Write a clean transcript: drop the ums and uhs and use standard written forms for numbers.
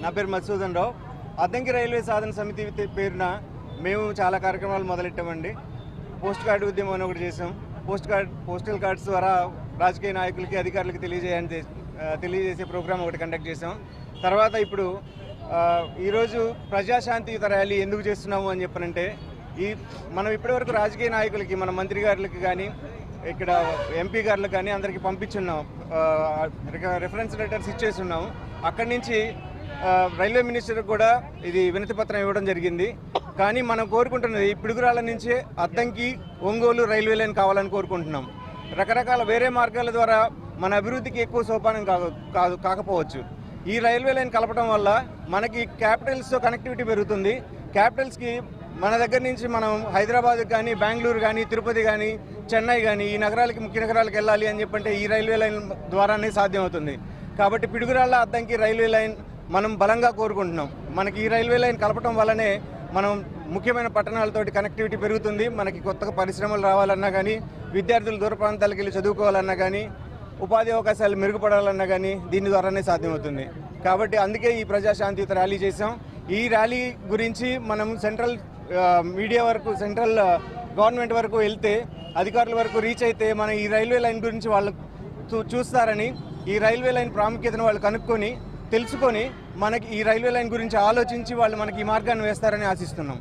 నా పేరు మధుసూదన్ రావు. అద్దంకి రైల్వే సాధన సమితి పేరున మేము చాలా కార్యక్రమాలు మొదలెట్టామండి. పోస్ట్ కార్డు ఉద్యమం అని ఒకటి చేసాం. పోస్టల్ కార్డ్స్ ద్వారా రాజకీయ నాయకులకి అధికారులకి తెలియజేసే ప్రోగ్రాం ఒకటి కండక్ట్ చేసాం. తర్వాత ఇప్పుడు ఈరోజు ప్రజాశాంతియుత ర్యాలీ ఎందుకు చేస్తున్నాము అని చెప్పనంటే, మనం ఇప్పటివరకు రాజకీయ నాయకులకి, మన మంత్రి గారులకి కానీ, ఇక్కడ ఎంపీ గారులకు కానీ అందరికీ పంపించున్నాం, రిఫరెన్స్ లెటర్స్ ఇచ్చేస్తున్నాము. అక్కడి నుంచి రైల్వే మినిస్టర్ కూడా ఇది వినతి పత్రం ఇవ్వడం జరిగింది. కానీ మనం కోరుకుంటున్నది పిడుగురాళ్ళ నుంచి అద్దంకి, ఒంగోలు రైల్వే లైన్ కావాలని కోరుకుంటున్నాం. రకరకాల వేరే మార్గాల ద్వారా మన అభివృద్ధికి ఎక్కువ సోపానం కాకపోవచ్చు. ఈ రైల్వే లైన్ కలపడం వల్ల మనకి క్యాపిటల్స్తో కనెక్టివిటీ పెరుగుతుంది. క్యాపిటల్స్కి మన దగ్గర నుంచి మనం హైదరాబాద్ కానీ, బెంగళూరు కానీ, తిరుపతి కానీ, చెన్నై కానీ ఈ నగరాలకి, ముఖ్య నగరాలకు వెళ్ళాలి అని చెప్పంటే ఈ రైల్వే లైన్ ద్వారానే సాధ్యమవుతుంది. కాబట్టి పిడుగురాళ్ళ అద్దంకి రైల్వే లైన్ మనం బలంగా కోరుకుంటున్నాం. మనకి ఈ రైల్వే లైన్ కలపడం వల్లనే మనం ముఖ్యమైన పట్టణాలతోటి కనెక్టివిటీ పెరుగుతుంది. మనకి కొత్తగా పరిశ్రమలు రావాలన్నా కానీ, విద్యార్థులు దూర ప్రాంతాలకు వెళ్ళి చదువుకోవాలన్నా కానీ, ఉపాధి అవకాశాలు మెరుగుపడాలన్నా కానీ దీని ద్వారానే సాధ్యమవుతుంది. కాబట్టి అందుకే ఈ ప్రజాశాంతియుత ర్యాలీ చేసాం. ఈ ర్యాలీ గురించి మనం సెంట్రల్ మీడియా వరకు, సెంట్రల్ గవర్నమెంట్ వరకు వెళ్తే, అధికారుల వరకు రీచ్ అయితే మన ఈ రైల్వే లైన్ గురించి వాళ్ళు చూస్తారని, ఈ రైల్వే లైన్ ప్రాముఖ్యతను వాళ్ళు కనుక్కొని తెలుసుకొని మనకి ఈ రైల్వే లైన్ గురించి ఆలోచించి వాళ్ళు మనకి ఈ మార్గాన్ని వేస్తారని ఆశిస్తున్నాం.